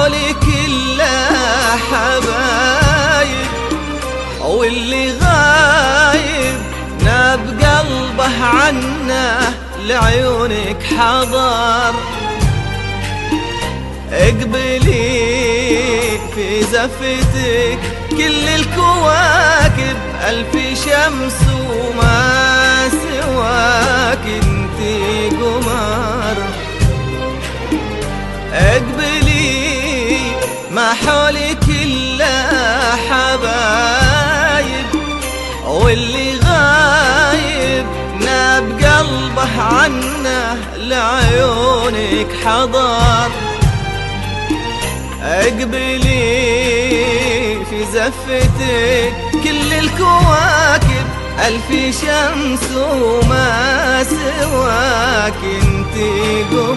حولي كله حبايب، واللي غايب ناب قلبه عنه لعيونك حضر. اقبلي في زفتك كل الكواكب ألف شمس وما سواك انتي قمر. اقبلي ما حولي كله حبايب، واللي غايب ناب قلبه عنه لعيونك حضر. اقبلي في زفتك كل الكواكب ألف شمس وما سواك انتي قمر.